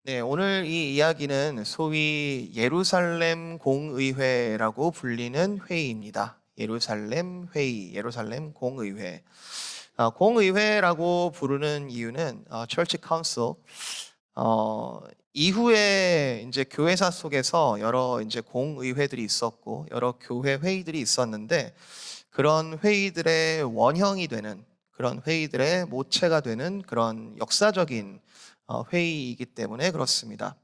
네, 오늘 이 이야기는 소위 예루살렘 공의회라고 불리는 회의입니다. 예루살렘 회의, 예루살렘 공의회. 공의회라고 부르는 이유는 Church Council. 이후에 이제 교회사 속에서 여러 이제 공의회들이 있었고 여러 교회 회의들이 있었는데 그런 회의들의 원형이 되는 그런 회의들의 모체가 되는 그런 역사적인 회의이기 때문에 그렇습니다.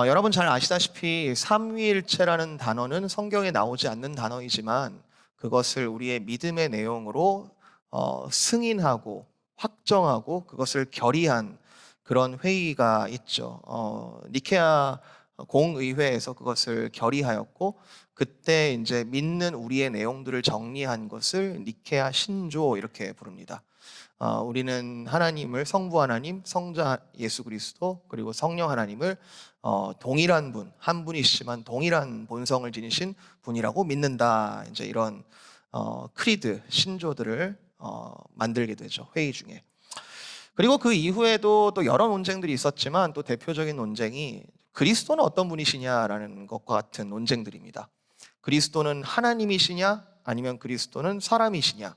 여러분 잘 아시다시피 삼위일체라는 단어는 성경에 나오지 않는 단어이지만 그것을 우리의 믿음의 내용으로 승인하고 확정하고 그것을 결의한 그런 회의가 있죠. 니케아 공의회에서 그것을 결의하였고 그때 이제 믿는 우리의 내용들을 정리한 것을 니케아 신조 이렇게 부릅니다. 우리는 하나님을 성부 하나님, 성자 예수 그리스도 그리고 성령 하나님을 동일한 분, 한 분이시지만 동일한 본성을 지니신 분이라고 믿는다. 이제 이런 크리드 신조들을 만들게 되죠. 회의 중에. 그리고 그 이후에도 또 여러 논쟁들이 있었지만 또 대표적인 논쟁이 그리스도는 어떤 분이시냐라는 것과 같은 논쟁들입니다. 그리스도는 하나님이시냐 아니면 그리스도는 사람이시냐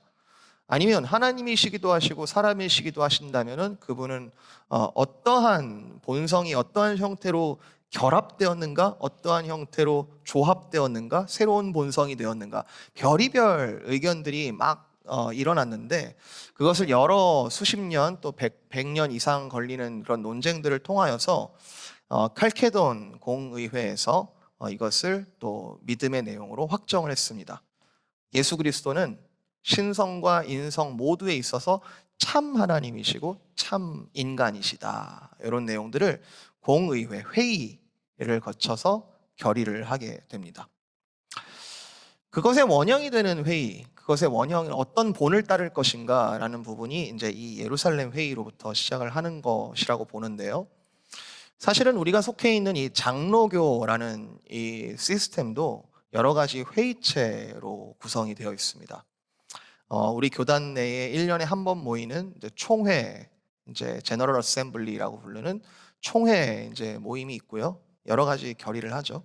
아니면 하나님이시기도 하시고 사람이시기도 하신다면은 그분은 어떠한 본성이 어떠한 형태로 결합되었는가, 어떠한 형태로 조합되었는가, 새로운 본성이 되었는가, 별의별 의견들이 막 일어났는데 그것을 여러 수십 년 또 100년 이상 걸리는 그런 논쟁들을 통하여서 칼케돈 공의회에서 이것을 또 믿음의 내용으로 확정을 했습니다. 예수 그리스도는 신성과 인성 모두에 있어서 참 하나님이시고 참 인간이시다. 이런 내용들을 공의회, 회의를 거쳐서 결의를 하게 됩니다. 그것의 원형이 되는 회의, 그것의 원형은 어떤 본을 따를 것인가 라는 부분이 이제 이 예루살렘 회의로부터 시작을 하는 것이라고 보는데요. 사실은 우리가 속해 있는 이 장로교라는 이 시스템도 여러 가지 회의체로 구성이 되어 있습니다. 우리 교단 내에 1년에 한 번 모이는 이제 총회, 이제 제너럴 어셈블리라고 부르는 총회 이제 모임이 있고요. 여러 가지 결의를 하죠.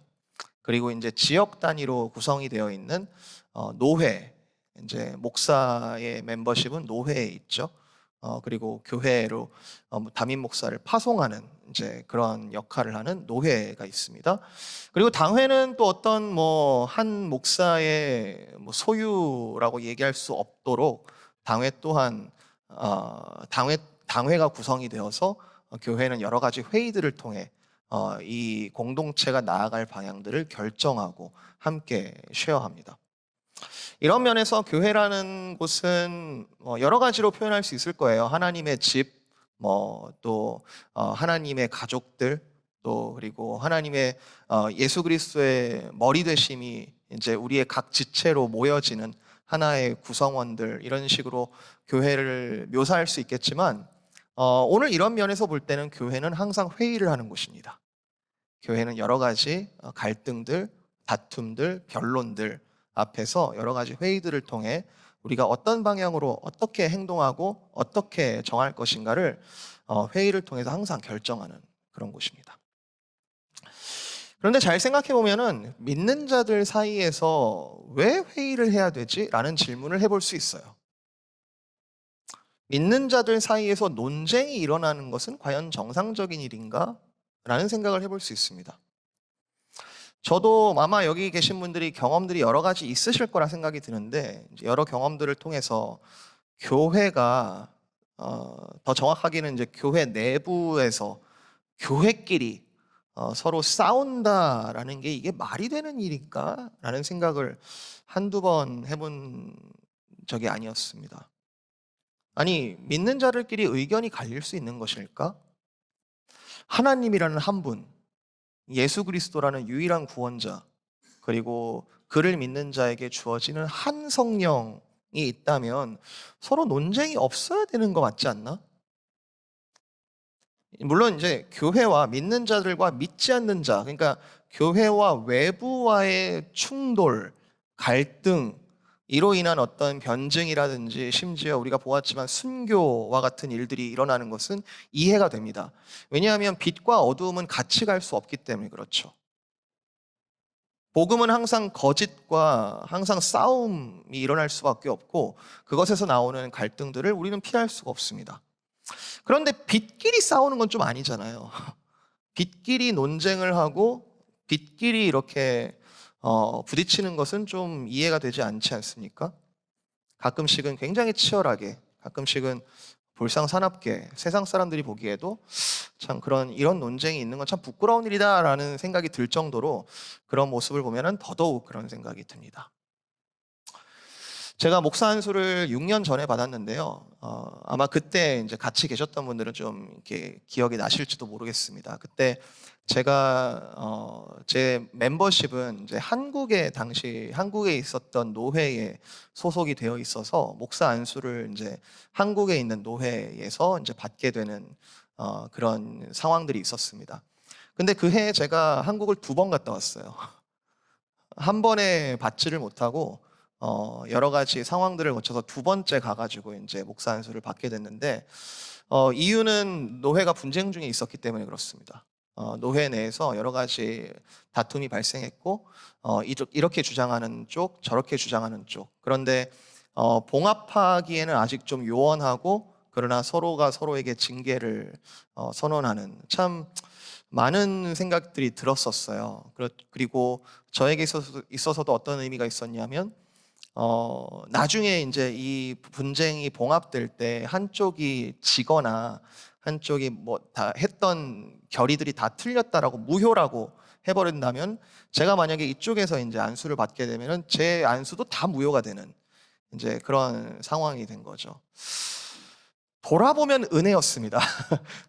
그리고 이제 지역 단위로 구성이 되어 있는 노회, 이제 목사의 멤버십은 노회에 있죠. 그리고 교회로 담임 목사를 파송하는 이제 그런 역할을 하는 노회가 있습니다. 그리고 당회는 또 어떤 뭐 한 목사의 뭐 소유라고 얘기할 수 없도록 당회 또한 당회가 구성이 되어서 교회는 여러 가지 회의들을 통해 이 공동체가 나아갈 방향들을 결정하고 함께 쉐어합니다. 이런 면에서 교회라는 곳은 여러 가지로 표현할 수 있을 거예요. 하나님의 집, 또 하나님의 가족들, 또 그리고 하나님의 예수 그리스도의 머리 되심이 이제 우리의 각 지체로 모여지는 하나의 구성원들 이런 식으로 교회를 묘사할 수 있겠지만 오늘 이런 면에서 볼 때는 교회는 항상 회의를 하는 곳입니다. 교회는 여러 가지 갈등들, 다툼들, 변론들 앞에서 여러 가지 회의들을 통해 우리가 어떤 방향으로 어떻게 행동하고 어떻게 정할 것인가를 회의를 통해서 항상 결정하는 그런 곳입니다. 그런데 잘 생각해 보면은 믿는 자들 사이에서 왜 회의를 해야 되지? 라는 질문을 해볼 수 있어요. 믿는 자들 사이에서 논쟁이 일어나는 것은 과연 정상적인 일인가? 라는 생각을 해볼 수 있습니다. 저도 아마 여기 계신 분들이 경험들이 여러 가지 있으실 거라 생각이 드는데 여러 경험들을 통해서 교회가 더 정확하게는 이제 교회 내부에서 교회끼리 서로 싸운다라는 게 이게 말이 되는 일일까? 라는 생각을 한두 번 해본 적이 아니었습니다. 아니, 믿는 자들끼리 의견이 갈릴 수 있는 것일까? 하나님이라는 한 분, 예수 그리스도라는 유일한 구원자, 그리고 그를 믿는 자에게 주어지는 한 성령이 있다면 서로 논쟁이 없어야 되는 거 맞지 않나? 물론 이제 교회와 믿는 자들과 믿지 않는 자, 그러니까 교회와 외부와의 충돌, 갈등, 이로 인한 어떤 변증이라든지 심지어 우리가 보았지만 순교와 같은 일들이 일어나는 것은 이해가 됩니다. 왜냐하면 빛과 어두움은 같이 갈 수 없기 때문에 그렇죠. 복음은 항상 거짓과 항상 싸움이 일어날 수밖에 없고 그것에서 나오는 갈등들을 우리는 피할 수가 없습니다. 그런데 빛끼리 싸우는 건 좀 아니잖아요. 빛끼리 논쟁을 하고 빛끼리 이렇게 부딪히는 것은 좀 이해가 되지 않지 않습니까? 가끔씩은 굉장히 치열하게, 가끔씩은 볼상사납게 세상 사람들이 보기에도 참 이런 논쟁이 있는 건 참 부끄러운 일이다라는 생각이 들 정도로 그런 모습을 보면은 더더욱 그런 생각이 듭니다. 제가 목사 안수를 6년 전에 받았는데요. 아마 그때 이제 같이 계셨던 분들은 좀 이렇게 기억이 나실지도 모르겠습니다. 그때 제가 제 멤버십은 이제 당시 한국에 있었던 노회에 소속이 되어 있어서 목사 안수를 이제 한국에 있는 노회에서 이제 받게 되는 그런 상황들이 있었습니다. 근데 그 해에 제가 한국을 2번 갔다 왔어요. 한 번에 받지를 못하고 여러 가지 상황들을 거쳐서 2번째 가가지고 이제 목사 안수를 받게 됐는데 이유는 노회가 분쟁 중에 있었기 때문에 그렇습니다. 노회 내에서 여러 가지 다툼이 발생했고 이렇게 주장하는 쪽, 저렇게 주장하는 쪽. 그런데 봉합하기에는 아직 좀 요원하고 그러나 서로가 서로에게 징계를 선언하는 참 많은 생각들이 들었었어요. 그리고 저에게 있어서도 어떤 의미가 있었냐면 나중에 이제 이 분쟁이 봉합될 때 한쪽이 지거나 한쪽이 뭐 다 했던 결의들이 다 틀렸다라고 무효라고 해버린다면 제가 만약에 이쪽에서 이제 안수를 받게 되면은 제 안수도 다 무효가 되는 이제 그런 상황이 된 거죠. 돌아보면 은혜였습니다.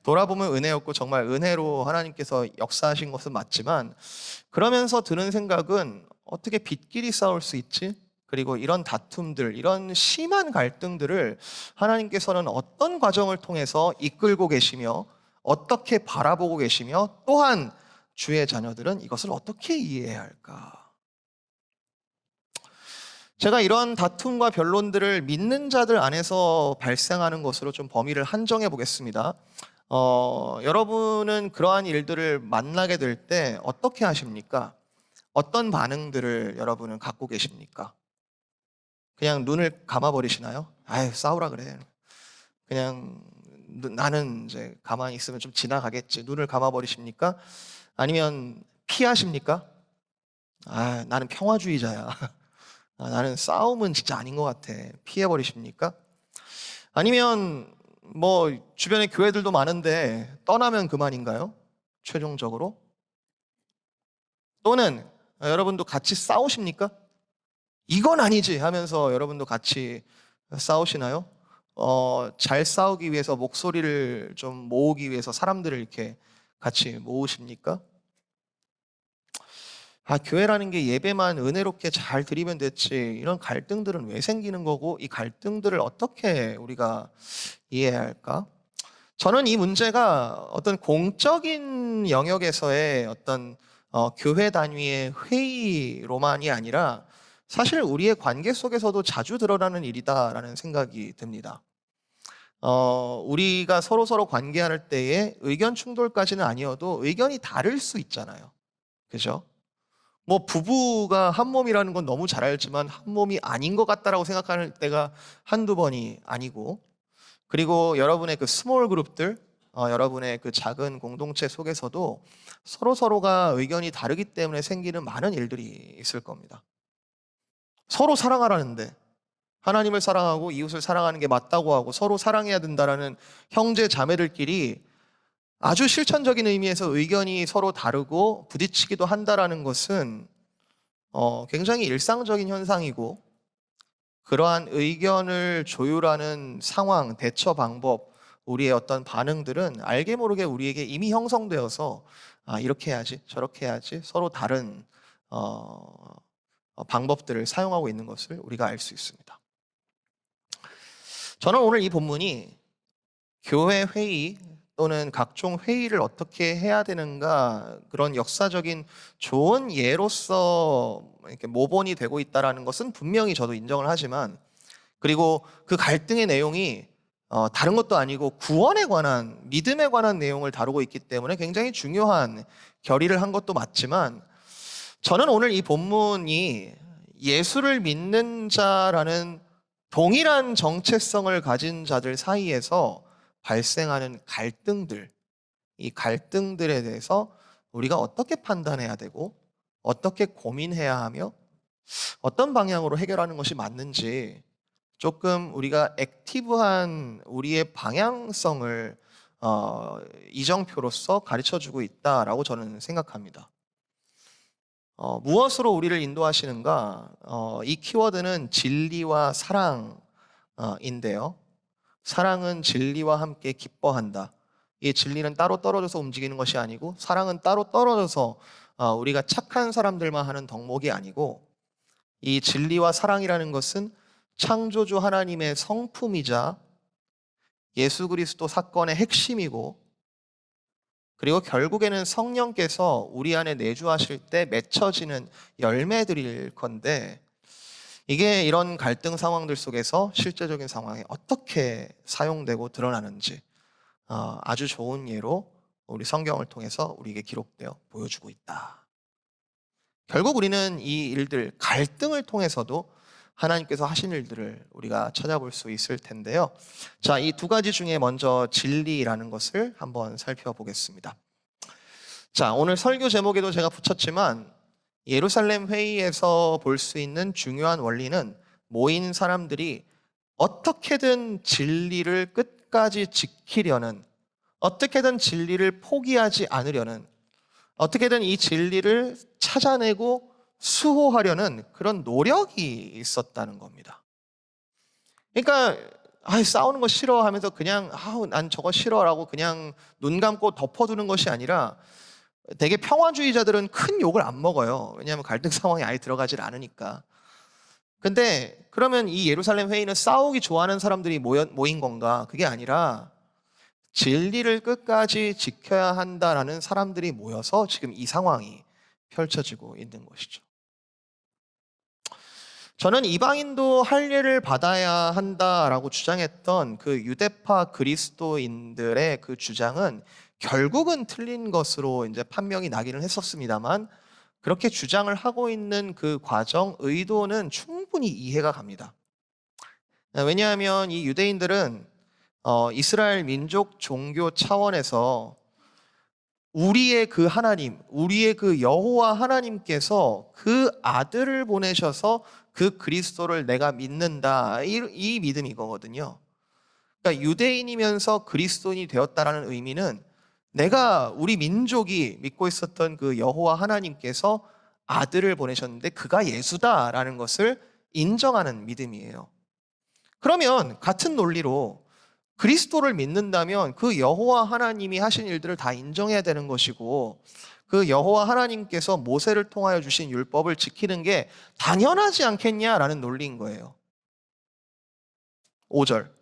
돌아보면 은혜였고 정말 은혜로 하나님께서 역사하신 것은 맞지만 그러면서 드는 생각은 어떻게 빛끼리 싸울 수 있지? 그리고 이런 다툼들, 이런 심한 갈등들을 하나님께서는 어떤 과정을 통해서 이끌고 계시며 어떻게 바라보고 계시며 또한 주의 자녀들은 이것을 어떻게 이해해야 할까? 제가 이런 다툼과 변론들을 믿는 자들 안에서 발생하는 것으로 좀 범위를 한정해 보겠습니다. 여러분은 그러한 일들을 만나게 될 때 어떻게 하십니까? 어떤 반응들을 여러분은 갖고 계십니까? 그냥 눈을 감아버리시나요? 아유, 싸우라 그래. 그냥 나는 이제 가만히 있으면 좀 지나가겠지. 눈을 감아버리십니까? 아니면 피하십니까? 아, 나는 평화주의자야. 나는 싸움은 진짜 아닌 것 같아. 피해버리십니까? 아니면 뭐 주변에 교회들도 많은데 떠나면 그만인가요? 최종적으로? 또는 여러분도 같이 싸우십니까? 이건 아니지 하면서 여러분도 같이 싸우시나요? 잘 싸우기 위해서 목소리를 좀 모으기 위해서 사람들을 이렇게 같이 모으십니까? 교회라는 게 예배만 은혜롭게 잘 드리면 됐지. 이런 갈등들은 왜 생기는 거고, 이 갈등들을 어떻게 우리가 이해해야 할까? 저는 이 문제가 어떤 공적인 영역에서의 어떤 교회 단위의 회의로만이 아니라 사실 우리의 관계 속에서도 자주 드러나는 일이다라는 생각이 듭니다. 우리가 서로 관계할 때에 의견 충돌까지는 아니어도 의견이 다를 수 있잖아요. 그죠? 뭐 부부가 한 몸이라는 건 너무 잘 알지만 한 몸이 아닌 것 같다라고 생각하는 때가 한두 번이 아니고 그리고 여러분의 그 스몰 그룹들 여러분의 그 작은 공동체 속에서도 서로가 의견이 다르기 때문에 생기는 많은 일들이 있을 겁니다. 서로 사랑하라는데 하나님을 사랑하고 이웃을 사랑하는 게 맞다고 하고 서로 사랑해야 된다라는 형제 자매들끼리 아주 실천적인 의미에서 의견이 서로 다르고 부딪히기도 한다라는 것은 굉장히 일상적인 현상이고 그러한 의견을 조율하는 상황, 대처 방법, 우리의 어떤 반응들은 알게 모르게 우리에게 이미 형성되어서 이렇게 해야지, 저렇게 해야지 서로 다른 방법들을 사용하고 있는 것을 우리가 알 수 있습니다. 저는 오늘 이 본문이 교회 회의 또는 각종 회의를 어떻게 해야 되는가, 그런 역사적인 좋은 예로서 이렇게 모본이 되고 있다라는 것은 분명히 저도 인정을 하지만, 그리고 그 갈등의 내용이 다른 것도 아니고 구원에 관한, 믿음에 관한 내용을 다루고 있기 때문에 굉장히 중요한 결의를 한 것도 맞지만, 저는 오늘 이 본문이 예수를 믿는 자라는 동일한 정체성을 가진 자들 사이에서 발생하는 갈등들, 이 갈등들에 대해서 우리가 어떻게 판단해야 되고 어떻게 고민해야 하며 어떤 방향으로 해결하는 것이 맞는지, 조금 우리가 액티브한 우리의 방향성을 이정표로서 가르쳐주고 있다라고 저는 생각합니다. 무엇으로 우리를 인도하시는가? 이 키워드는 진리와 사랑인데요. 사랑은 진리와 함께 기뻐한다. 이 진리는 따로 떨어져서 움직이는 것이 아니고, 사랑은 따로 떨어져서 우리가 착한 사람들만 하는 덕목이 아니고, 이 진리와 사랑이라는 것은 창조주 하나님의 성품이자 예수 그리스도 사건의 핵심이고, 그리고 결국에는 성령께서 우리 안에 내주하실 때 맺혀지는 열매들일 건데, 이게 이런 갈등 상황들 속에서 실제적인 상황에 어떻게 사용되고 드러나는지 아주 좋은 예로 우리 성경을 통해서 우리에게 기록되어 보여주고 있다. 결국 우리는 이 일들, 갈등을 통해서도 하나님께서 하신 일들을 우리가 찾아볼 수 있을 텐데요. 자, 이 두 가지 중에 먼저 진리라는 것을 한번 살펴보겠습니다. 자, 오늘 설교 제목에도 제가 붙였지만, 예루살렘 회의에서 볼 수 있는 중요한 원리는 모인 사람들이 어떻게든 진리를 끝까지 지키려는, 어떻게든 진리를 포기하지 않으려는, 어떻게든 이 진리를 찾아내고 수호하려는 그런 노력이 있었다는 겁니다. 그러니까 싸우는 거 싫어 하면서 그냥 난 저거 싫어라고 그냥 눈 감고 덮어두는 것이 아니라, 되게 평화주의자들은 큰 욕을 안 먹어요. 왜냐하면 갈등 상황에 아예 들어가질 않으니까. 근데 그러면 이 예루살렘 회의는 싸우기 좋아하는 사람들이 모인 건가? 그게 아니라 진리를 끝까지 지켜야 한다라는 사람들이 모여서 지금 이 상황이 펼쳐지고 있는 것이죠. 저는 이방인도 할례를 받아야 한다라고 주장했던 그 유대파 그리스도인들의 그 주장은 결국은 틀린 것으로 이제 판명이 나기는 했었습니다만, 그렇게 주장을 하고 있는 그 과정, 의도는 충분히 이해가 갑니다. 왜냐하면 이 유대인들은 이스라엘 민족 종교 차원에서 우리의 그 하나님, 우리의 그 여호와 하나님께서 그 아들을 보내셔서 그 그리스도를 내가 믿는다, 이 믿음이 이거거든요. 그러니까 유대인이면서 그리스도인이 되었다라는 의미는, 내가, 우리 민족이 믿고 있었던 그 여호와 하나님께서 아들을 보내셨는데 그가 예수다라는 것을 인정하는 믿음이에요. 그러면 같은 논리로 그리스도를 믿는다면 그 여호와 하나님이 하신 일들을 다 인정해야 되는 것이고, 그 여호와 하나님께서 모세를 통하여 주신 율법을 지키는 게 당연하지 않겠냐라는 논리인 거예요. 5절,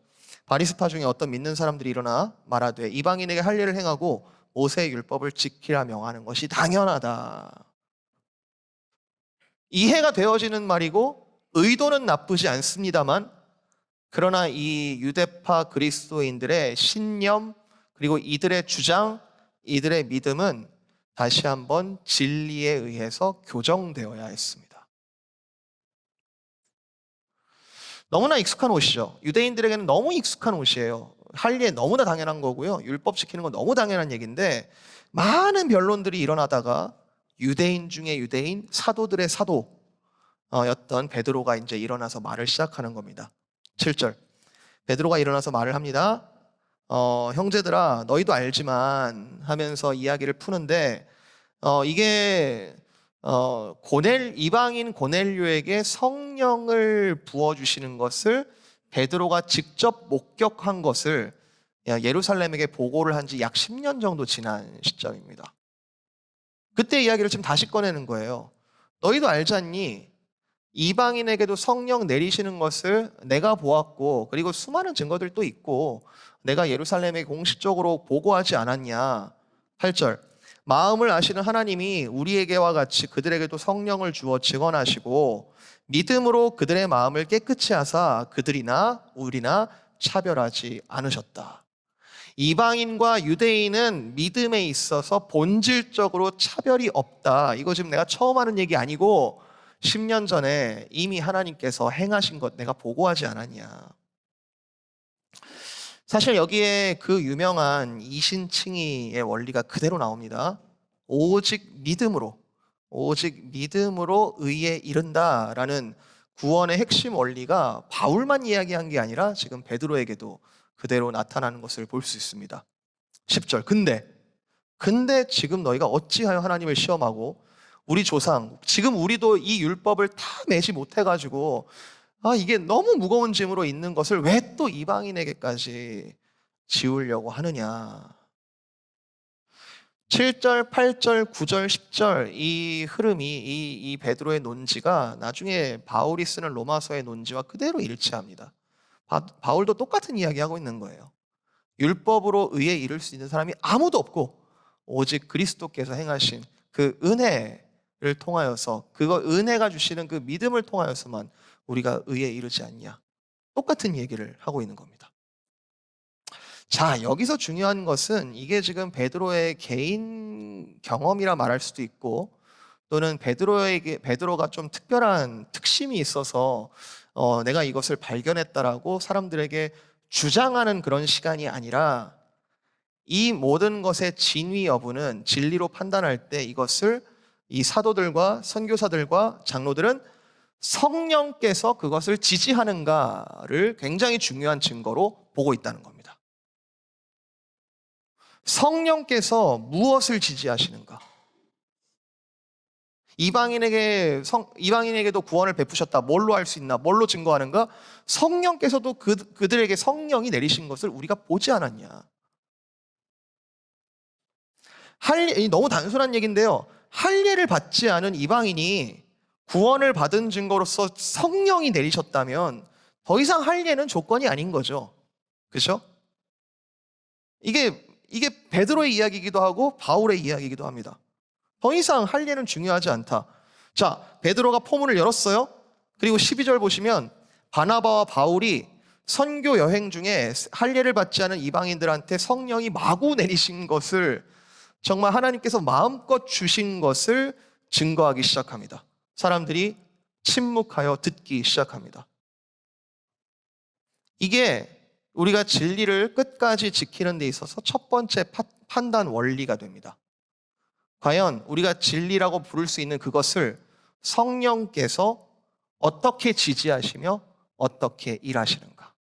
바리새파 중에 어떤 믿는 사람들이 일어나 말하되 이방인에게 할례를 행하고 모세의 율법을 지키라 명하는 것이 당연하다. 이해가 되어지는 말이고 의도는 나쁘지 않습니다만, 그러나 이 유대파 그리스도인들의 신념, 그리고 이들의 주장, 이들의 믿음은 다시 한번 진리에 의해서 교정되어야 했습니다. 너무나 익숙한 옷이죠. 유대인들에게는 너무 익숙한 옷이에요. 할례 너무나 당연한 거고요. 율법 지키는 건 너무 당연한 얘기인데, 많은 변론들이 일어나다가 유대인 중에 유대인, 사도들의 사도였던 베드로가 이제 일어나서 말을 시작하는 겁니다. 7절, 베드로가 일어나서 말을 합니다. 형제들아, 너희도 알지만 하면서 이야기를 푸는데, 이게 이방인 고넬료에게 성령을 부어주시는 것을 베드로가 직접 목격한 것을 예루살렘에게 보고를 한 지 약 10년 정도 지난 시점입니다. 그때 이야기를 지금 다시 꺼내는 거예요. 너희도 알지 않니? 이방인에게도 성령 내리시는 것을 내가 보았고, 그리고 수많은 증거들도 있고, 내가 예루살렘에 공식적으로 보고하지 않았냐. 8절 마음을 아시는 하나님이 우리에게와 같이 그들에게도 성령을 주어 증언하시고 믿음으로 그들의 마음을 깨끗이 하사 그들이나 우리나 차별하지 않으셨다. 이방인과 유대인은 믿음에 있어서 본질적으로 차별이 없다. 이거 지금 내가 처음 하는 얘기 아니고 10년 전에 이미 하나님께서 행하신 것 내가 보고하지 않았냐. 사실 여기에 그 유명한 이신칭의의 원리가 그대로 나옵니다. 오직 믿음으로 의에 이른다라는 구원의 핵심 원리가 바울만 이야기한 게 아니라 지금 베드로에게도 그대로 나타나는 것을 볼 수 있습니다. 10절 근데 지금 너희가 어찌하여 하나님을 시험하고 우리 조상 지금 우리도 이 율법을 다 매지 못해가지고 이게 너무 무거운 짐으로 있는 것을 왜 또 이방인에게까지 지우려고 하느냐. 7절, 8절, 9절, 10절 이 흐름이 이 베드로의 논지가 나중에 바울이 쓰는 로마서의 논지와 그대로 일치합니다. 바울도 똑같은 이야기하고 있는 거예요. 율법으로 의에 이를 수 있는 사람이 아무도 없고 오직 그리스도께서 행하신 그 은혜를 통하여서 은혜가 주시는 그 믿음을 통하여서만 우리가 의에 이르지 않냐. 똑같은 얘기를 하고 있는 겁니다. 자, 여기서 중요한 것은 이게 지금 베드로의 개인 경험이라 말할 수도 있고 또는 베드로가 좀 특별한 특심이 있어서 내가 이것을 발견했다라고 사람들에게 주장하는 그런 시간이 아니라 이 모든 것의 진위 여부는 진리로 판단할 때 이것을 이 사도들과 선교사들과 장로들은 성령께서 그것을 지지하는가를 굉장히 중요한 증거로 보고 있다는 겁니다. 성령께서 무엇을 지지하시는가? 이방인에게도 구원을 베푸셨다. 뭘로 알 수 있나? 뭘로 증거하는가? 성령께서도 그들에게 성령이 내리신 것을 우리가 보지 않았냐? 너무 단순한 얘기인데요. 할례를 받지 않은 이방인이 구원을 받은 증거로서 성령이 내리셨다면 더 이상 할례는 조건이 아닌 거죠. 그렇죠? 이게 베드로의 이야기이기도 하고 바울의 이야기이기도 합니다. 더 이상 할례는 중요하지 않다. 자, 베드로가 포문을 열었어요. 그리고 12절 보시면 바나바와 바울이 선교 여행 중에 할례를 받지 않은 이방인들한테 성령이 마구 내리신 것을 정말 하나님께서 마음껏 주신 것을 증거하기 시작합니다. 사람들이 침묵하여 듣기 시작합니다. 이게 우리가 진리를 끝까지 지키는 데 있어서 첫 번째 판단 원리가 됩니다. 과연 우리가 진리라고 부를 수 있는 그것을 성령께서 어떻게 지지하시며 어떻게 일하시는가.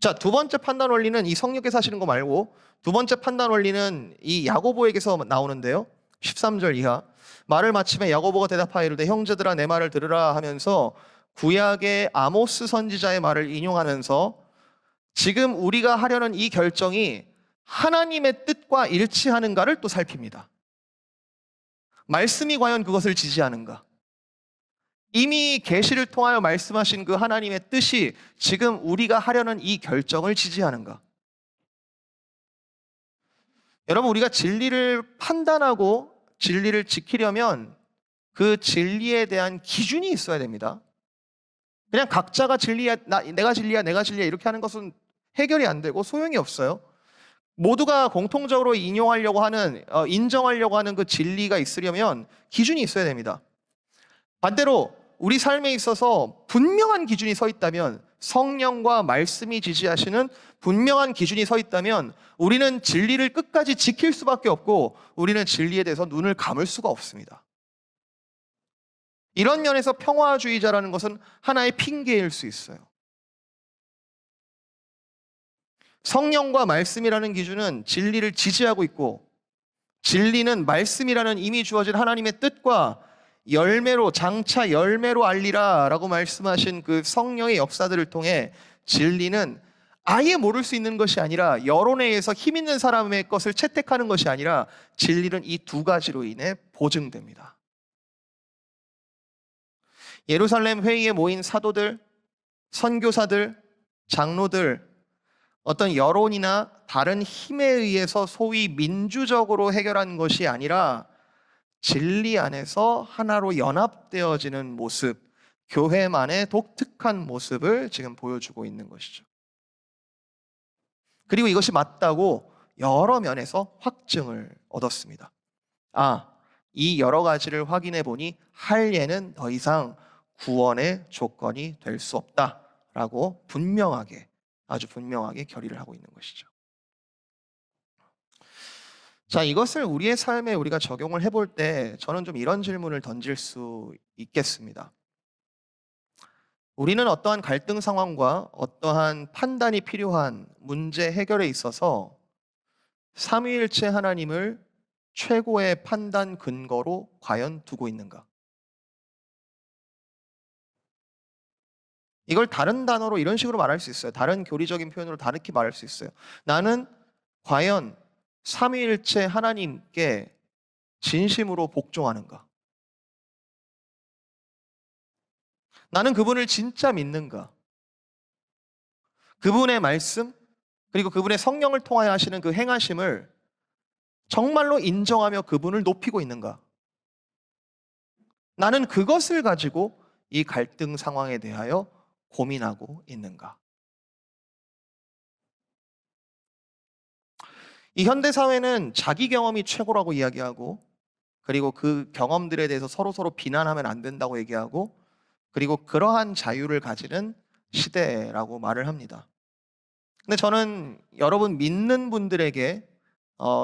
자, 두 번째 판단 원리는 이 성령께서 하시는 거 말고 두 번째 판단 원리는 이 야고보에게서 나오는데요. 13절 이하 말을 마침에 야고보가 대답하여 이르되 형제들아 내 말을 들으라 하면서 구약의 아모스 선지자의 말을 인용하면서 지금 우리가 하려는 이 결정이 하나님의 뜻과 일치하는가를 또 살핍니다. 말씀이 과연 그것을 지지하는가? 이미 계시를 통하여 말씀하신 그 하나님의 뜻이 지금 우리가 하려는 이 결정을 지지하는가? 여러분, 우리가 진리를 판단하고 진리를 지키려면 그 진리에 대한 기준이 있어야 됩니다. 그냥 각자가 진리야, 내가 진리야 이렇게 하는 것은 해결이 안 되고 소용이 없어요. 모두가 공통적으로 인정하려고 하는 그 진리가 있으려면 기준이 있어야 됩니다. 반대로 우리 삶에 있어서 분명한 기준이 서 있다면, 성령과 말씀이 지지하시는 분명한 기준이 서 있다면 우리는 진리를 끝까지 지킬 수밖에 없고 우리는 진리에 대해서 눈을 감을 수가 없습니다. 이런 면에서 평화주의자라는 것은 하나의 핑계일 수 있어요. 성령과 말씀이라는 기준은 진리를 지지하고 있고, 진리는 말씀이라는 이미 주어진 하나님의 뜻과 장차 열매로 알리라 라고 말씀하신 그 성령의 역사들을 통해 진리는 아예 모를 수 있는 것이 아니라, 여론에 의해서 힘 있는 사람의 것을 채택하는 것이 아니라 진리는 이 두 가지로 인해 보증됩니다. 예루살렘 회의에 모인 사도들, 선교사들, 장로들, 어떤 여론이나 다른 힘에 의해서 소위 민주적으로 해결한 것이 아니라 진리 안에서 하나로 연합되어지는 모습, 교회만의 독특한 모습을 지금 보여주고 있는 것이죠. 그리고 이것이 맞다고 여러 면에서 확증을 얻었습니다. 아, 이 여러 가지를 확인해 보니 할례는 더 이상 구원의 조건이 될 수 없다라고 분명하게, 아주 분명하게 결의를 하고 있는 것이죠. 자, 이것을 우리의 삶에 우리가 적용을 해볼 때 저는 좀 이런 질문을 던질 수 있겠습니다. 우리는 어떠한 갈등 상황과 어떠한 판단이 필요한 문제 해결에 있어서 삼위일체 하나님을 최고의 판단 근거로 과연 두고 있는가? 이걸 다른 단어로 이런 식으로 말할 수 있어요. 다른 교리적인 표현으로 다르게 말할 수 있어요. 나는 과연 삼위일체 하나님께 진심으로 복종하는가? 나는 그분을 진짜 믿는가? 그분의 말씀, 그리고 그분의 성령을 통하여 하시는 그 행하심을 정말로 인정하며 그분을 높이고 있는가? 나는 그것을 가지고 이 갈등 상황에 대하여 고민하고 있는가? 이 현대 사회는 자기 경험이 최고라고 이야기하고, 그리고 그 경험들에 대해서 서로 비난하면 안 된다고 얘기하고, 그리고 그러한 자유를 가지는 시대라고 말을 합니다. 근데 저는 여러분 믿는 분들에게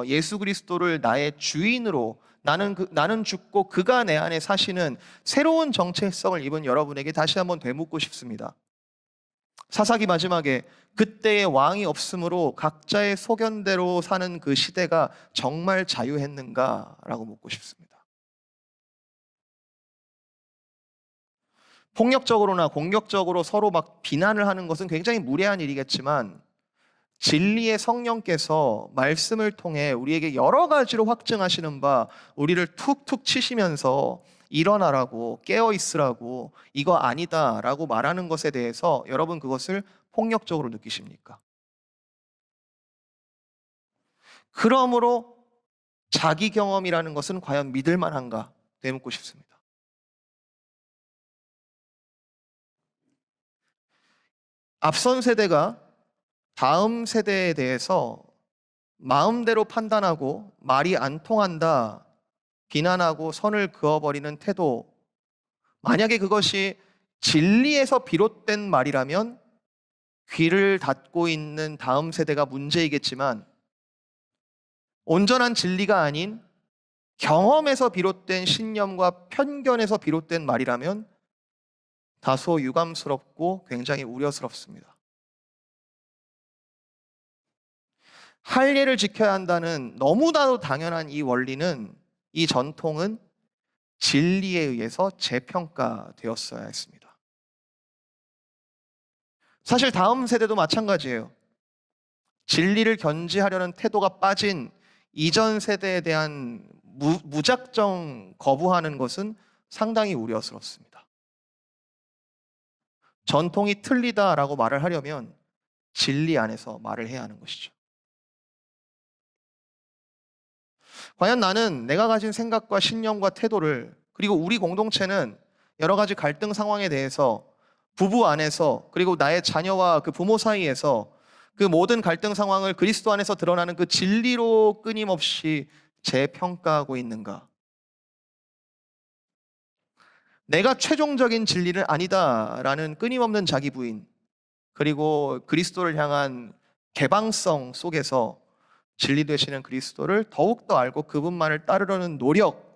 예수 그리스도를 나의 주인으로, 나는 죽고 그가 내 안에 사시는 새로운 정체성을 입은 여러분에게 다시 한번 되묻고 싶습니다. 사사기 마지막에 그때의 왕이 없으므로 각자의 소견대로 사는 그 시대가 정말 자유했는가라고 묻고 싶습니다. 폭력적으로나 공격적으로 서로 막 비난을 하는 것은 굉장히 무례한 일이겠지만, 진리의 성령께서 말씀을 통해 우리에게 여러 가지로 확증하시는 바, 우리를 툭툭 치시면서 일어나라고, 깨어 있으라고, 이거 아니다라고 말하는 것에 대해서 여러분 그것을 폭력적으로 느끼십니까? 그러므로 자기 경험이라는 것은 과연 믿을 만한가 되묻고 싶습니다. 앞선 세대가 다음 세대에 대해서 마음대로 판단하고 말이 안 통한다, 비난하고 선을 그어버리는 태도, 만약에 그것이 진리에서 비롯된 말이라면 귀를 닫고 있는 다음 세대가 문제이겠지만, 온전한 진리가 아닌 경험에서 비롯된 신념과 편견에서 비롯된 말이라면 다소 유감스럽고 굉장히 우려스럽습니다. 할례를 지켜야 한다는 너무나도 당연한 이 원리는, 이 전통은 진리에 의해서 재평가되었어야 했습니다. 사실 다음 세대도 마찬가지예요. 진리를 견지하려는 태도가 빠진 이전 세대에 대한 무작정 거부하는 것은 상당히 우려스럽습니다. 전통이 틀리다라고 말을 하려면 진리 안에서 말을 해야 하는 것이죠. 과연 나는 내가 가진 생각과 신념과 태도를, 그리고 우리 공동체는 여러 가지 갈등 상황에 대해서 부부 안에서, 그리고 나의 자녀와 그 부모 사이에서 그 모든 갈등 상황을 그리스도 안에서 드러나는 그 진리로 끊임없이 재평가하고 있는가? 내가 최종적인 진리는 아니다라는 끊임없는 자기 부인, 그리고 그리스도를 향한 개방성 속에서 진리 되시는 그리스도를 더욱더 알고 그분만을 따르려는 노력,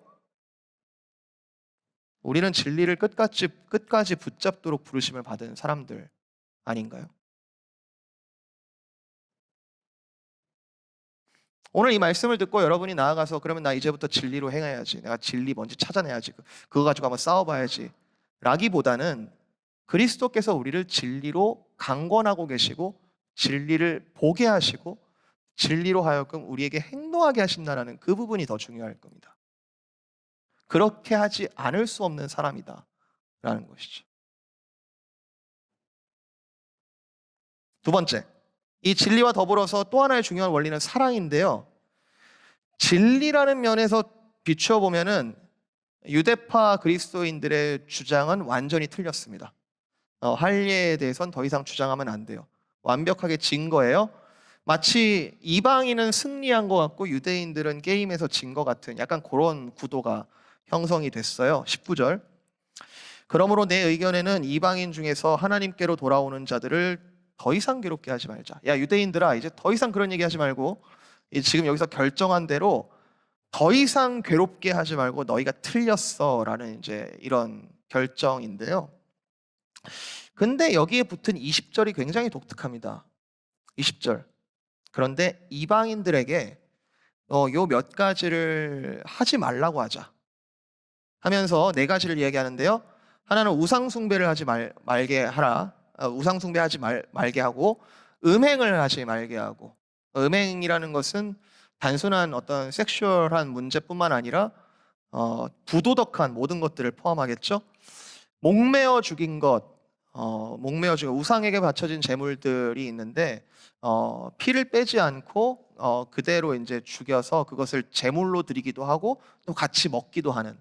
우리는 진리를 끝까지 붙잡도록 부르심을 받은 사람들 아닌가요? 오늘 이 말씀을 듣고 여러분이 나아가서 그러면 나 이제부터 진리로 행해야지, 내가 진리 뭔지 찾아내야지, 그거 가지고 한번 싸워봐야지 라기보다는, 그리스도께서 우리를 진리로 강권하고 계시고 진리를 보게 하시고 진리로 하여금 우리에게 행동하게 하신다는 그 부분이 더 중요할 겁니다. 그렇게 하지 않을 수 없는 사람이다 라는 것이죠. 두 번째, 이 진리와 더불어서 또 하나의 중요한 원리는 사랑인데요. 진리라는 면에서 비추어 보면은 유대파 그리스도인들의 주장은 완전히 틀렸습니다. 할례에 대해서는 더 이상 주장하면 안 돼요. 완벽하게 진 거예요. 마치 이방인은 승리한 것 같고 유대인들은 게임에서 진 것 같은 약간 그런 구도가 형성이 됐어요. 19절. 그러므로 내 의견에는 이방인 중에서 하나님께로 돌아오는 자들을 더 이상 괴롭게 하지 말자. 야, 유대인들아, 이제 더 이상 그런 얘기 하지 말고 지금 여기서 결정한 대로 더 이상 괴롭게 하지 말고 너희가 틀렸어라는 이제 이런 결정인데요. 근데 여기에 붙은 20절이 굉장히 독특합니다. 20절. 그런데 이방인들에게 요 몇 가지를 하지 말라고 하자 하면서 네 가지를 이야기하는데요. 하나는 우상 숭배를 하지 말게 하라. 우상 숭배하지 말게 하고 음행을 하지 말게 하고, 음행이라는 것은 단순한 어떤 섹슈얼한 문제뿐만 아니라 부도덕한 모든 것들을 포함하겠죠. 목매어 죽인 것, 목매어 죽인 우상에게 바쳐진 제물들이 있는데 피를 빼지 않고 그대로 이제 죽여서 그것을 제물로 드리기도 하고 또 같이 먹기도 하는.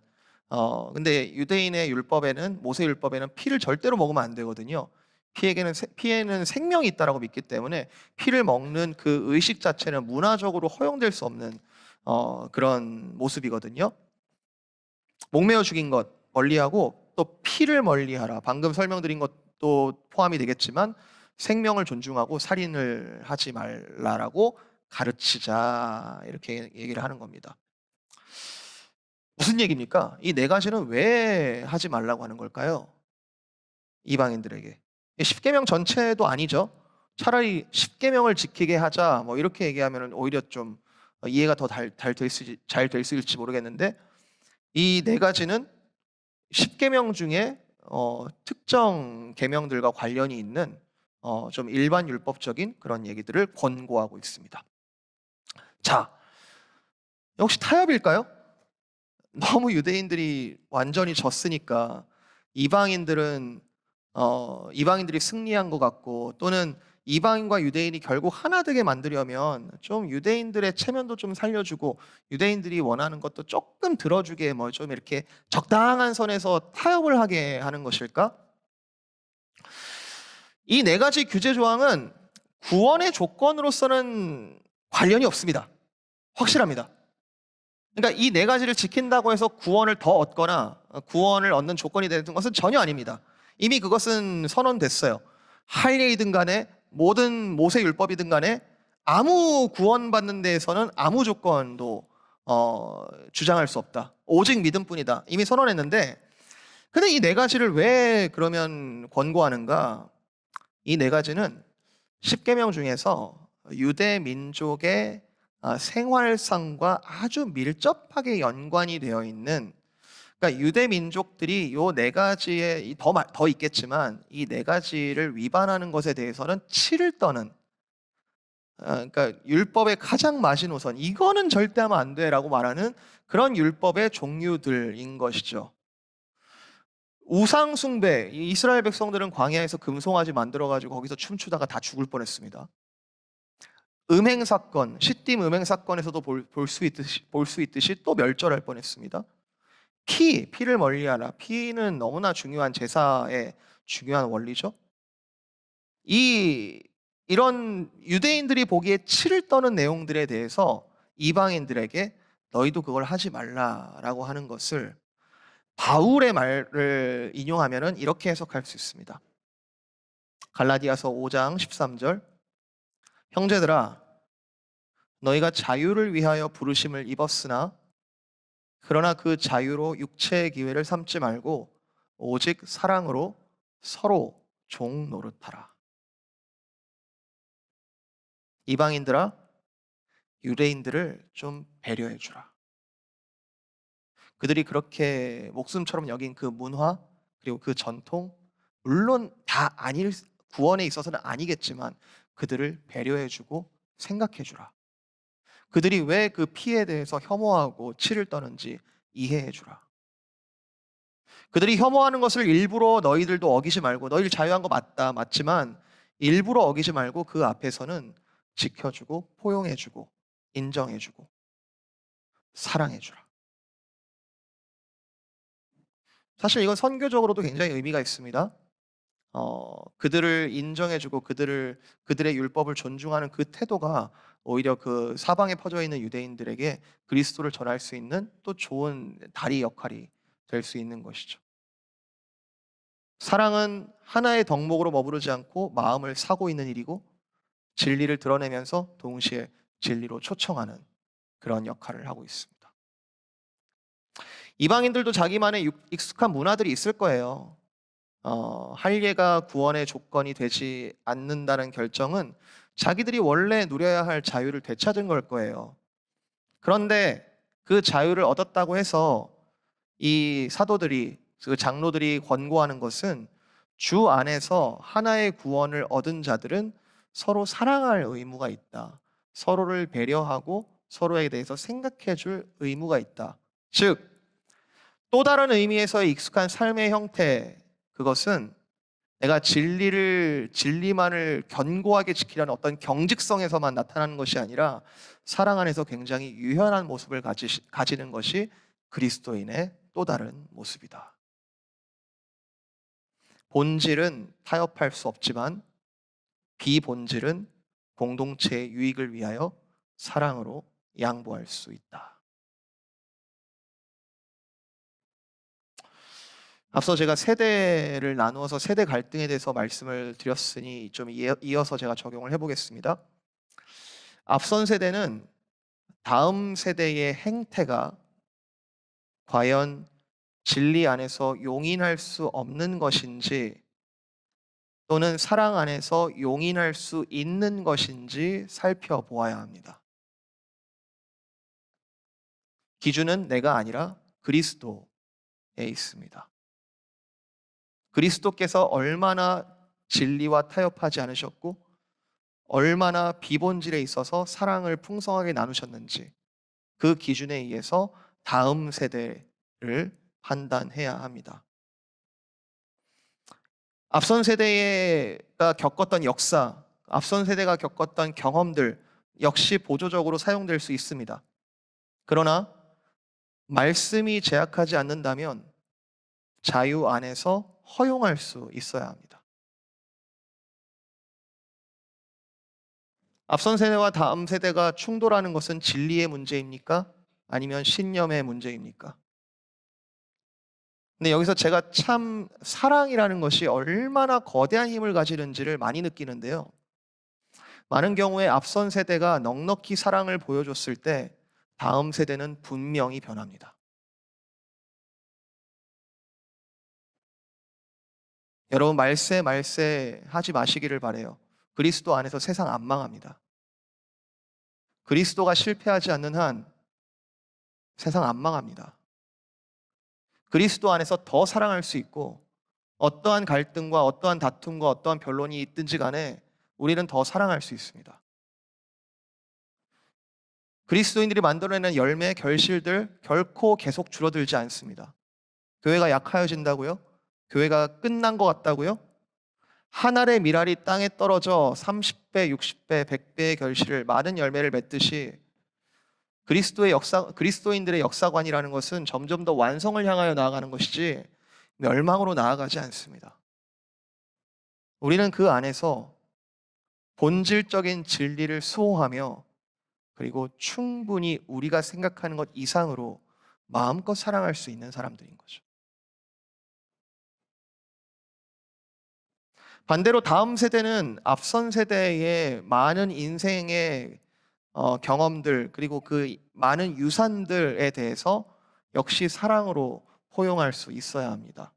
근데 유대인의 율법에는, 모세 율법에는 피를 절대로 먹으면 안 되거든요. 피에는 생명이 있다라고 믿기 때문에 피를 먹는 그 의식 자체는 문화적으로 허용될 수 없는 그런 모습이거든요. 목매어 죽인 것 멀리하고 또 피를 멀리하라. 방금 설명드린 것도 포함이 되겠지만 생명을 존중하고 살인을 하지 말라라고 가르치자, 이렇게 얘기를 하는 겁니다. 무슨 얘기입니까? 이 네 가지는 왜 하지 말라고 하는 걸까요? 이방인들에게. 10계명 전체도 아니죠. 차라리 10계명을 지키게 하자, 뭐 이렇게 얘기하면 오히려 좀 이해가 더 잘 될 수 있을지 모르겠는데, 이 네 가지는 10계명 중에 특정 계명들과 관련이 있는 좀 일반 율법적인 그런 얘기들을 권고하고 있습니다. 자, 역시 타협일까요? 너무 유대인들이 완전히 졌으니까 이방인들은 이방인들이 승리한 것 같고, 또는 이방인과 유대인이 결국 하나 되게 만들려면 좀 유대인들의 체면도 좀 살려주고 유대인들이 원하는 것도 조금 들어주게, 뭐 좀 이렇게 적당한 선에서 타협을 하게 하는 것일까? 이 네 가지 규제 조항은 구원의 조건으로서는 관련이 없습니다. 확실합니다. 그러니까 이 네 가지를 지킨다고 해서 구원을 더 얻거나 구원을 얻는 조건이 되는 것은 전혀 아닙니다. 이미 그것은 선언됐어요. 할례이든 간에 모든 모세 율법이든 간에 아무 구원받는 데에서는 아무 조건도 주장할 수 없다. 오직 믿음뿐이다. 이미 선언했는데, 근데 이 네 가지를 왜 그러면 권고하는가? 이 네 가지는 10계명 중에서 유대 민족의 생활상과 아주 밀접하게 연관이 되어 있는, 그러니까 유대 민족들이 요 네 가지에 더 있겠지만 이 네 가지를 위반하는 것에 대해서는 치를 떠는, 그러니까 율법의 가장 마지노선, 이거는 절대 하면 안 돼라고 말하는 그런 율법의 종류들인 것이죠. 우상 숭배, 이스라엘 백성들은 광야에서 금송아지 만들어 가지고 거기서 춤추다가 다 죽을 뻔했습니다. 음행 사건, 시딤 음행 사건에서도 볼 수 있듯이 또 멸절할 뻔했습니다. 피를 멀리하라. 피는 너무나 중요한 제사의 중요한 원리죠. 이런 유대인들이 보기에 치를 떠는 내용들에 대해서 이방인들에게 너희도 그걸 하지 말라라고 하는 것을 바울의 말을 인용하면 이렇게 해석할 수 있습니다. 갈라디아서 5장 13절. 형제들아, 너희가 자유를 위하여 부르심을 입었으나 그러나 그 자유로 육체의 기회를 삼지 말고 오직 사랑으로 서로 종 노릇하라. 이방인들아, 유대인들을 좀 배려해 주라. 그들이 그렇게 목숨처럼 여긴 그 문화, 그리고 그 전통, 물론 다 구원에 있어서는 아니겠지만 그들을 배려해 주고 생각해 주라. 그들이 왜 그 피에 대해서 혐오하고 치를 떠는지 이해해 주라. 그들이 혐오하는 것을 일부러 너희들도 어기지 말고, 너희들 자유한 거 맞지만 일부러 어기지 말고 그 앞에서는 지켜주고 포용해주고 인정해주고 사랑해주라. 사실 이건 선교적으로도 굉장히 의미가 있습니다. 그들을 인정해주고 그들의 율법을 존중하는 그 태도가 오히려 그 사방에 퍼져 있는 유대인들에게 그리스도를 전할 수 있는 또 좋은 다리 역할이 될 수 있는 것이죠. 사랑은 하나의 덕목으로 머무르지 않고 마음을 사고 있는 일이고 진리를 드러내면서 동시에 진리로 초청하는 그런 역할을 하고 있습니다. 이방인들도 자기만의 익숙한 문화들이 있을 거예요. 할례가 구원의 조건이 되지 않는다는 결정은 자기들이 원래 누려야 할 자유를 되찾은 걸 거예요. 그런데 그 자유를 얻었다고 해서 이 사도들이, 그 장로들이 권고하는 것은 주 안에서 하나의 구원을 얻은 자들은 서로 사랑할 의무가 있다. 서로를 배려하고 서로에 대해서 생각해 줄 의무가 있다. 즉, 또 다른 의미에서의 익숙한 삶의 형태, 그것은 내가 진리만을 견고하게 지키려는 어떤 경직성에서만 나타나는 것이 아니라 사랑 안에서 굉장히 유연한 모습을 가지는 것이 그리스도인의 또 다른 모습이다. 본질은 타협할 수 없지만 비본질은 공동체의 유익을 위하여 사랑으로 양보할 수 있다. 앞서 제가 세대를 나누어서 세대 갈등에 대해서 말씀을 드렸으니 좀 이어서 제가 적용을 해보겠습니다. 앞선 세대는 다음 세대의 행태가 과연 진리 안에서 용인할 수 없는 것인지 또는 사랑 안에서 용인할 수 있는 것인지 살펴보아야 합니다. 기준은 내가 아니라 그리스도에 있습니다. 그리스도께서 얼마나 진리와 타협하지 않으셨고 얼마나 비본질에 있어서 사랑을 풍성하게 나누셨는지 그 기준에 의해서 다음 세대를 판단해야 합니다. 앞선 세대가 겪었던 역사, 앞선 세대가 겪었던 경험들 역시 보조적으로 사용될 수 있습니다. 그러나 말씀이 제약하지 않는다면 자유 안에서 허용할 수 있어야 합니다. 앞선 세대와 다음 세대가 충돌하는 것은 진리의 문제입니까? 아니면 신념의 문제입니까? 근데 여기서 제가 참 사랑이라는 것이 얼마나 거대한 힘을 가지는지를 많이 느끼는데요. 많은 경우에 앞선 세대가 넉넉히 사랑을 보여줬을 때 다음 세대는 분명히 변합니다. 여러분 말세 하지 마시기를 바래요. 그리스도 안에서 세상 안 망합니다. 그리스도가 실패하지 않는 한 세상 안 망합니다. 그리스도 안에서 더 사랑할 수 있고 어떠한 갈등과 어떠한 다툼과 어떠한 변론이 있든지 간에 우리는 더 사랑할 수 있습니다. 그리스도인들이 만들어내는 열매, 결실들 결코 계속 줄어들지 않습니다. 교회가 약하여진다고요? 교회가 끝난 것 같다고요? 한 알의 밀알이 땅에 떨어져 30배, 60배, 100배의 결실을 많은 열매를 맺듯이 그리스도인들의 역사관이라는 것은 점점 더 완성을 향하여 나아가는 것이지 멸망으로 나아가지 않습니다. 우리는 그 안에서 본질적인 진리를 수호하며 그리고 충분히 우리가 생각하는 것 이상으로 마음껏 사랑할 수 있는 사람들인 거죠. 반대로 다음 세대는 앞선 세대의 많은 인생의 경험들 그리고 그 많은 유산들에 대해서 역시 사랑으로 포용할 수 있어야 합니다.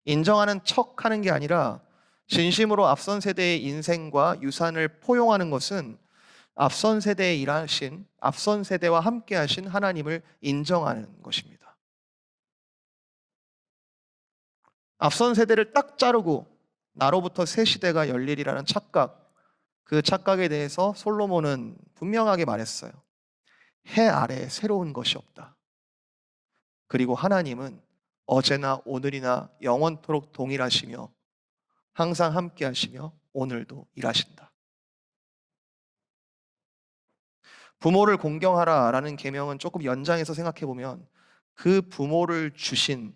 인정하는 척 하는 게 아니라 진심으로 앞선 세대의 인생과 유산을 포용하는 것은 앞선 세대에 일하신, 앞선 세대와 함께 하신 하나님을 인정하는 것입니다. 앞선 세대를 딱 자르고 나로부터 새 시대가 열리리라는 착각, 그 착각에 대해서 솔로몬은 분명하게 말했어요. 해 아래에 새로운 것이 없다. 그리고 하나님은 어제나 오늘이나 영원토록 동일하시며 항상 함께 하시며 오늘도 일하신다. 부모를 공경하라라는 계명은 조금 연장해서 생각해 보면 그 부모를 주신,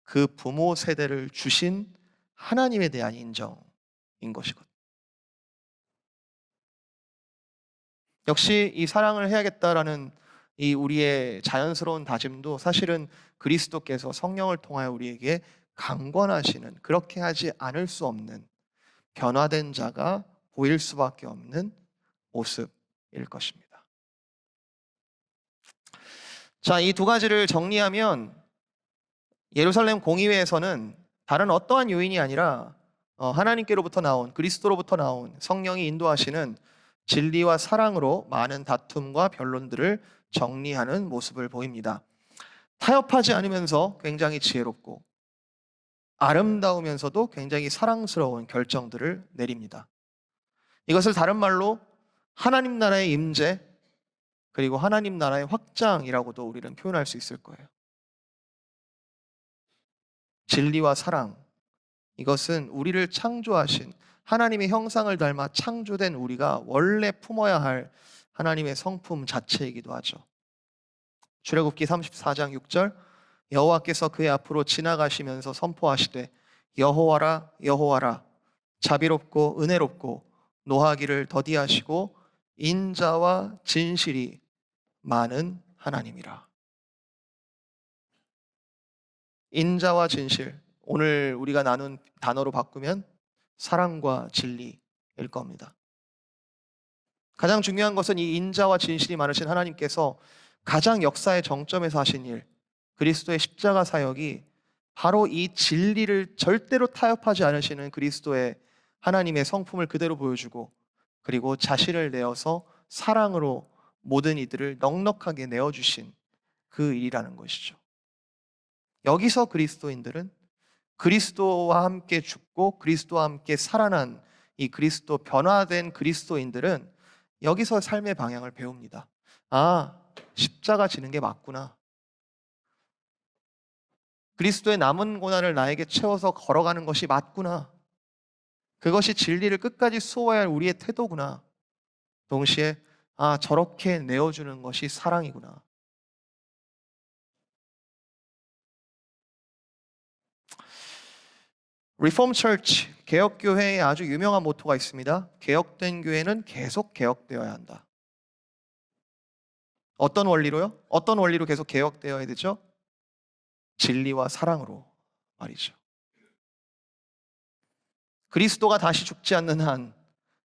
그 부모 세대를 주신 하나님에 대한 인정인 것이거든요. 역시 이 사랑을 해야겠다라는 이 우리의 자연스러운 다짐도 사실은 그리스도께서 성령을 통하여 우리에게 강권하시는, 그렇게 하지 않을 수 없는 변화된 자가 보일 수밖에 없는 모습일 것입니다. 자, 이 두 가지를 정리하면 예루살렘 공의회에서는 다른 어떠한 요인이 아니라 하나님께로부터 나온, 그리스도로부터 나온 성령이 인도하시는 진리와 사랑으로 많은 다툼과 변론들을 정리하는 모습을 보입니다. 타협하지 않으면서 굉장히 지혜롭고 아름다우면서도 굉장히 사랑스러운 결정들을 내립니다. 이것을 다른 말로 하나님 나라의 임재, 그리고 하나님 나라의 확장이라고도 우리는 표현할 수 있을 거예요. 진리와 사랑, 이것은 우리를 창조하신 하나님의 형상을 닮아 창조된 우리가 원래 품어야 할 하나님의 성품 자체이기도 하죠. 출애굽기 34장 6절, 여호와께서 그의 앞으로 지나가시면서 선포하시되 여호와라 여호와라, 자비롭고 은혜롭고 노하기를 더디하시고 인자와 진실이 많은 하나님이라. 인자와 진실, 오늘 우리가 나눈 단어로 바꾸면 사랑과 진리일 겁니다. 가장 중요한 것은 이 인자와 진실이 많으신 하나님께서 가장 역사의 정점에서 하신 일, 그리스도의 십자가 사역이 바로 이 진리를 절대로 타협하지 않으시는 그리스도의 하나님의 성품을 그대로 보여주고, 그리고 자신을 내어서 사랑으로 모든 이들을 넉넉하게 내어주신 그 일이라는 것이죠. 여기서 그리스도인들은 그리스도와 함께 죽고 그리스도와 함께 살아난 이 그리스도, 변화된 그리스도인들은 여기서 삶의 방향을 배웁니다. 아, 십자가 지는 게 맞구나. 그리스도의 남은 고난을 나에게 채워서 걸어가는 것이 맞구나. 그것이 진리를 끝까지 수호해야 할 우리의 태도구나. 동시에 아, 저렇게 내어주는 것이 사랑이구나. 리폼 처치, 개혁교회에 아주 유명한 모토가 있습니다. 개혁된 교회는 계속 개혁되어야 한다. 어떤 원리로요? 어떤 원리로 계속 개혁되어야 되죠? 진리와 사랑으로 말이죠. 그리스도가 다시 죽지 않는 한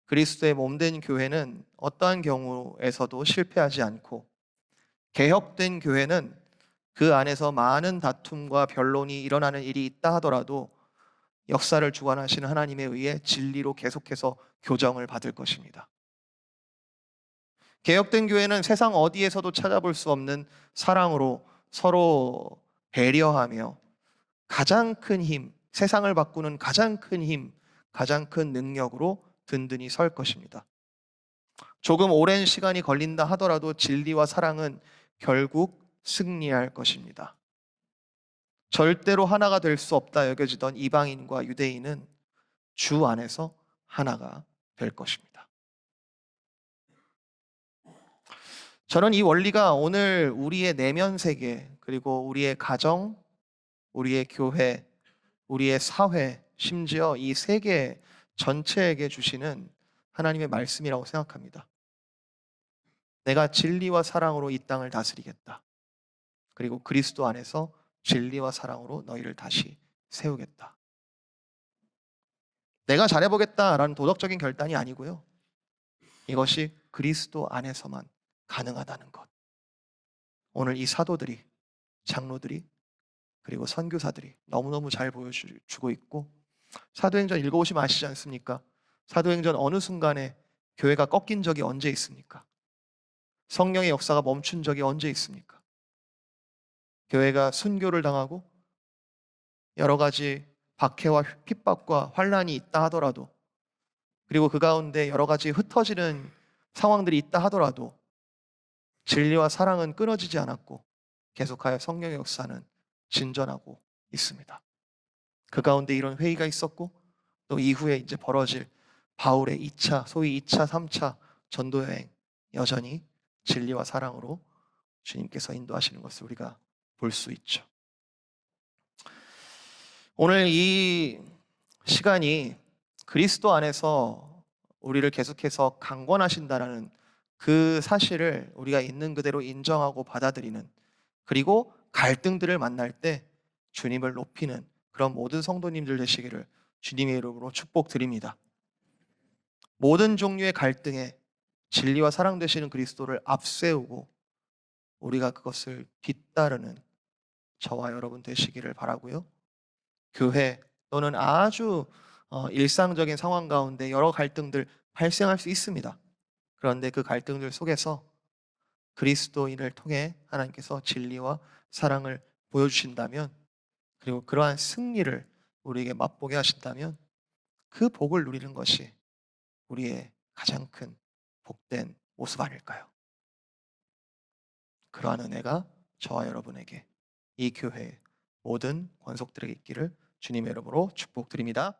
그리스도의 몸된 교회는 어떠한 경우에서도 실패하지 않고, 개혁된 교회는 그 안에서 많은 다툼과 변론이 일어나는 일이 있다 하더라도 역사를 주관하시는 하나님에 의해 진리로 계속해서 교정을 받을 것입니다. 개혁된 교회는 세상 어디에서도 찾아볼 수 없는 사랑으로 서로 배려하며 가장 큰 힘, 세상을 바꾸는 가장 큰 힘, 가장 큰 능력으로 든든히 설 것입니다. 조금 오랜 시간이 걸린다 하더라도 진리와 사랑은 결국 승리할 것입니다. 절대로 하나가 될 수 없다 여겨지던 이방인과 유대인은 주 안에서 하나가 될 것입니다. 저는 이 원리가 오늘 우리의 내면 세계, 그리고 우리의 가정, 우리의 교회, 우리의 사회, 심지어 이 세계 전체에게 주시는 하나님의 말씀이라고 생각합니다. 내가 진리와 사랑으로 이 땅을 다스리겠다. 그리고 그리스도 안에서 진리와 사랑으로 너희를 다시 세우겠다. 내가 잘해보겠다라는 도덕적인 결단이 아니고요. 이것이 그리스도 안에서만 가능하다는 것. 오늘 이 사도들이, 장로들이, 그리고 선교사들이 너무너무 잘 보여주고 있고, 사도행전 읽어보시면 아시지 않습니까? 사도행전 어느 순간에 교회가 꺾인 적이 언제 있습니까? 성령의 역사가 멈춘 적이 언제 있습니까? 교회가 순교를 당하고 여러 가지 박해와 핍박과 환난이 있다 하더라도, 그리고 그 가운데 여러 가지 흩어지는 상황들이 있다 하더라도 진리와 사랑은 끊어지지 않았고 계속하여 성령의 역사는 진전하고 있습니다. 그 가운데 이런 회의가 있었고 또 이후에 이제 벌어질 바울의 2차, 소위 2차, 3차 전도 여행 여전히 진리와 사랑으로 주님께서 인도하시는 것을 우리가 볼 수 있죠. 오늘 이 시간이 그리스도 안에서 우리를 계속해서 강권하신다라는 그 사실을 우리가 있는 그대로 인정하고 받아들이는, 그리고 갈등들을 만날 때 주님을 높이는 그런 모든 성도님들 되시기를 주님의 이름으로 축복드립니다. 모든 종류의 갈등에 진리와 사랑 되시는 그리스도를 앞세우고 우리가 그것을 뒤따르는 저와 여러분 되시기를 바라고요. 교회 또는 아주 일상적인 상황 가운데 여러 갈등들 발생할 수 있습니다. 그런데 그 갈등들 속에서 그리스도인을 통해 하나님께서 진리와 사랑을 보여주신다면, 그리고 그러한 승리를 우리에게 맛보게 하신다면, 그 복을 누리는 것이 우리의 가장 큰 복된 모습 아닐까요? 그러한 은혜가 저와 여러분에게, 이 교회의 모든 권속들에게 있기를 주님의 이름으로 축복드립니다.